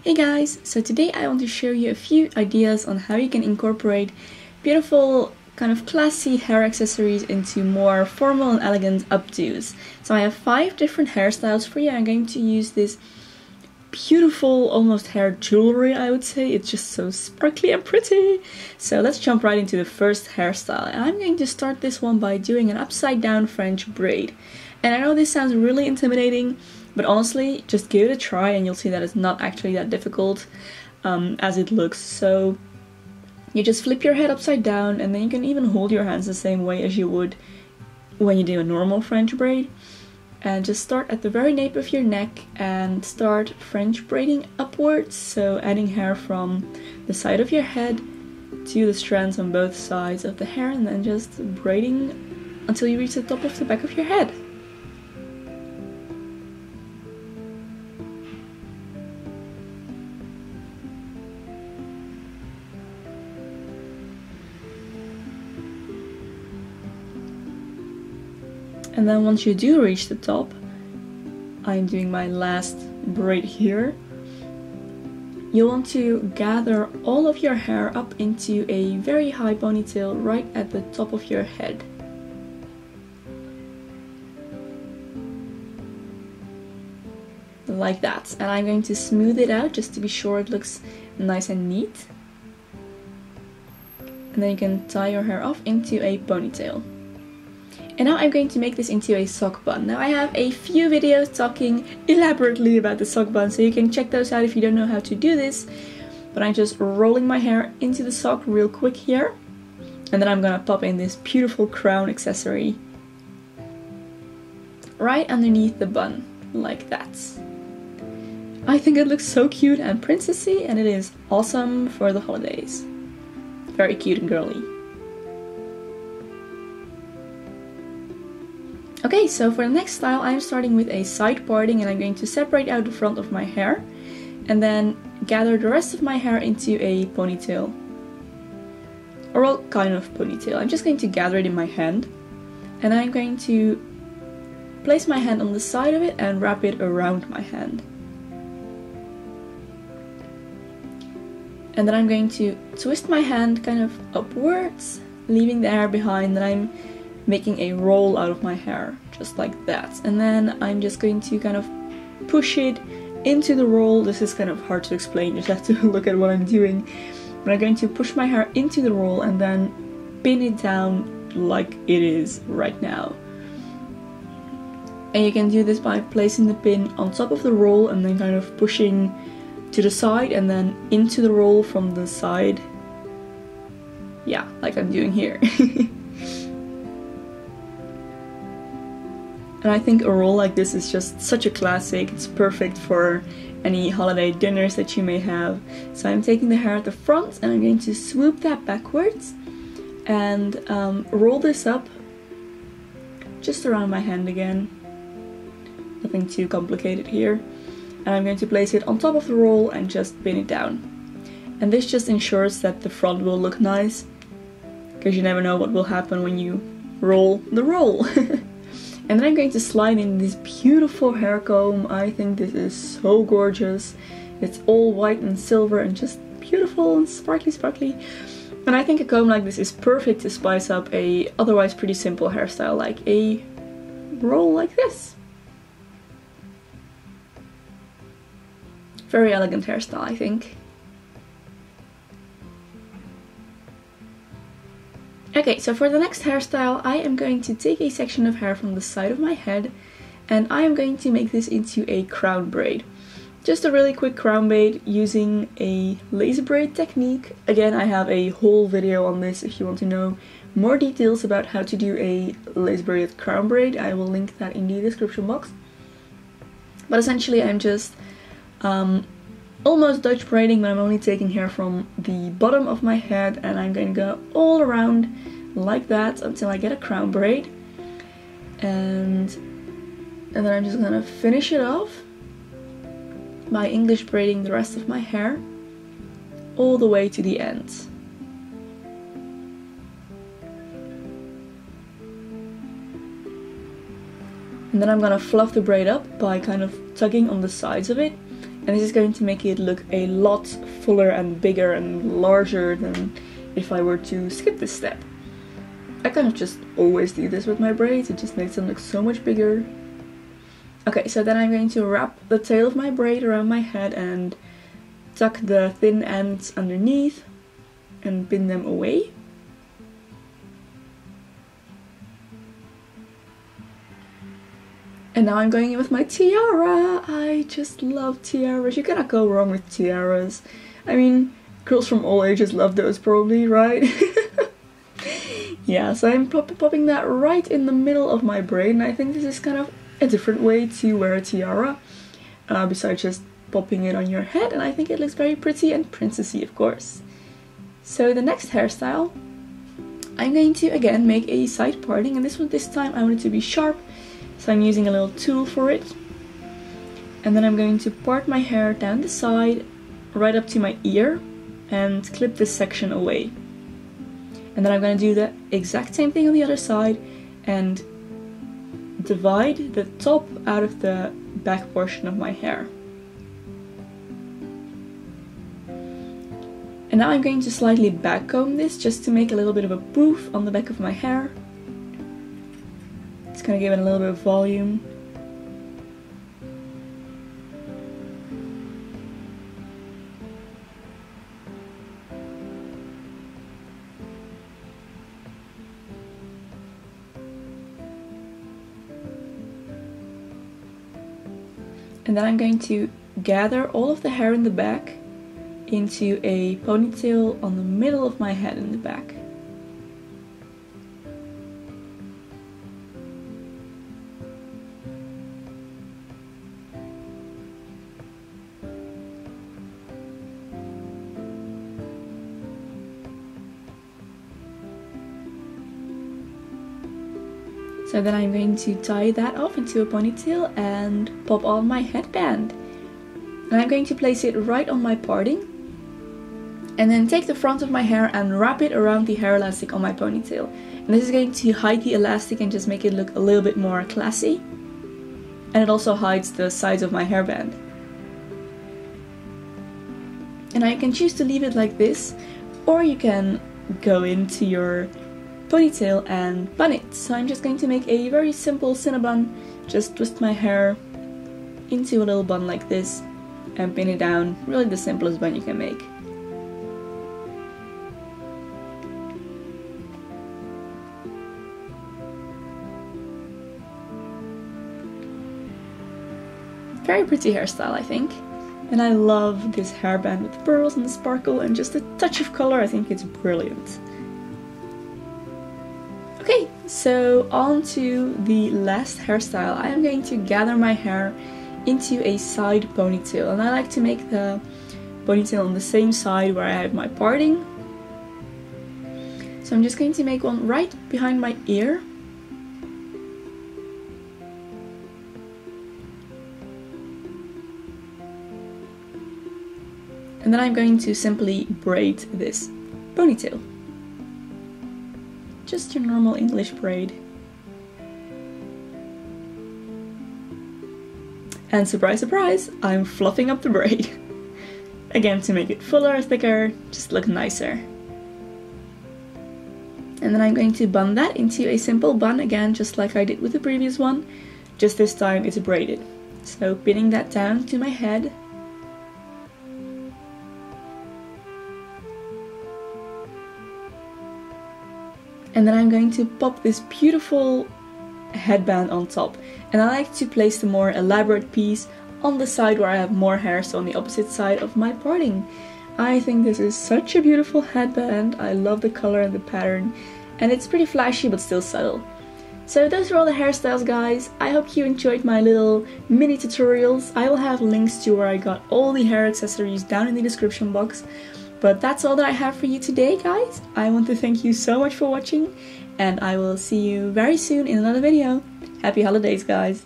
Hey guys, so today I want to show you a few ideas on how you can incorporate beautiful, kind of classy hair accessories into more formal and elegant updos. So I have 5 different hairstyles for you. I'm going to use this beautiful, almost hair jewelry, I would say. It's just so sparkly and pretty. So let's jump right into the first hairstyle. And I'm going to start this one by doing an upside down French braid. And I know this sounds really intimidating, but honestly, just give it a try and you'll see that it's not actually that difficult as it looks. So you just flip your head upside down, and then you can even hold your hands the same way as you would when you do a normal French braid. And just start at the very nape of your neck and start French braiding upwards, so adding hair from the side of your head to the strands on both sides of the hair, and then just braiding until you reach the top of the back of your head. And then once you do reach the top, I'm doing my last braid here, you'll want to gather all of your hair up into a very high ponytail right at the top of your head. Like that. And I'm going to smooth it out just to be sure it looks nice and neat. And then you can tie your hair off into a ponytail. And now I'm going to make this into a sock bun. Now I have a few videos talking elaborately about the sock bun, so you can check those out if you don't know how to do this. But I'm just rolling my hair into the sock real quick here. And then I'm gonna pop in this beautiful crown accessory right underneath the bun, like that. I think it looks so cute and princessy, and it is awesome for the holidays. Very cute and girly. Okay, so for the next style I'm starting with a side parting, and I'm going to separate out the front of my hair and then gather the rest of my hair into a ponytail. Or well, kind of ponytail. I'm just going to gather it in my hand, and I'm going to place my hand on the side of it and wrap it around my hand. And then I'm going to twist my hand kind of upwards, leaving the hair behind, and I'm making a roll out of my hair, just like that. And then I'm just going to kind of push it into the roll. This is kind of hard to explain, you just have to look at what I'm doing. But I'm going to push my hair into the roll and then pin it down like it is right now. And you can do this by placing the pin on top of the roll and then kind of pushing to the side and then into the roll from the side. Yeah, like I'm doing here. And I think a roll like this is just such a classic. It's perfect for any holiday dinners that you may have. So I'm taking the hair at the front and I'm going to swoop that backwards and roll this up just around my hand again. Nothing too complicated here. And I'm going to place it on top of the roll and just pin it down. And this just ensures that the front will look nice, because you never know what will happen when you roll the roll. And then I'm going to slide in this beautiful hair comb. I think this is so gorgeous. It's all white and silver and just beautiful and sparkly. And I think a comb like this is perfect to spice up a otherwise pretty simple hairstyle, like a roll like this. Very elegant hairstyle, I think. Okay, so for the next hairstyle I am going to take a section of hair from the side of my head and I am going to make this into a crown braid. Just a really quick crown braid using a lazy braid technique. Again, I have a whole video on this if you want to know more details about how to do a lazy braided crown braid. I will link that in the description box. But essentially I'm just almost Dutch braiding, but I'm only taking hair from the bottom of my head and I'm going to go all around like that until I get a crown braid. And then I'm just going to finish it off by English braiding the rest of my hair all the way to the end. And then I'm going to fluff the braid up by kind of tugging on the sides of it and this is going to make it look a lot fuller and bigger and larger than if I were to skip this step. I kind of just always do this with my braids, it just makes them look so much bigger. Okay, so then I'm going to wrap the tail of my braid around my head and tuck the thin ends underneath and pin them away. And now I'm going in with my tiara. I just love tiaras. You cannot go wrong with tiaras. I mean, girls from all ages love those probably, right? Yeah, so I'm popping that right in the middle of my braid, and I think this is kind of a different way to wear a tiara, besides just popping it on your head, and I think it looks very pretty and princessy, of course. So the next hairstyle, I'm going to again make a side parting, and this time I want it to be sharp, so I'm using a little tool for it. And then I'm going to part my hair down the side, right up to my ear, and clip this section away. And then I'm going to do the exact same thing on the other side, and divide the top out of the back portion of my hair. And now I'm going to slightly backcomb this just to make a little bit of a poof on the back of my hair. It's going to give it a little bit of volume. And then I'm going to gather all of the hair in the back into a ponytail on the middle of my head in the back. So then I'm going to tie that off into a ponytail and pop on my headband. And I'm going to place it right on my parting. And then take the front of my hair and wrap it around the hair elastic on my ponytail. And this is going to hide the elastic and just make it look a little bit more classy. And it also hides the sides of my hairband. And I can choose to leave it like this, or you can go into your ponytail and bun it. So I'm just going to make a very simple cinnabon, just twist my hair into a little bun like this and pin it down, really the simplest bun you can make. Very pretty hairstyle, I think. And I love this hairband with the pearls and the sparkle and just a touch of color. I think it's brilliant. Okay, so on to the last hairstyle. I am going to gather my hair into a side ponytail, and I like to make the ponytail on the same side where I have my parting. So I'm just going to make one right behind my ear. And then I'm going to simply braid this ponytail. Just your normal English braid. And surprise, surprise, I'm fluffing up the braid. Again, to make it fuller, thicker, just look nicer. And then I'm going to bun that into a simple bun again, just like I did with the previous one. Just this time it's braided. So pinning that down to my head. And then I'm going to pop this beautiful headband on top. And I like to place the more elaborate piece on the side where I have more hair, so on the opposite side of my parting. I think this is such a beautiful headband. I love the color and the pattern. And it's pretty flashy but still subtle. So those are all the hairstyles, guys. I hope you enjoyed my little mini tutorials. I will have links to where I got all the hair accessories down in the description box. But that's all that I have for you today, guys. I want to thank you so much for watching, and I will see you very soon in another video. Happy holidays, guys.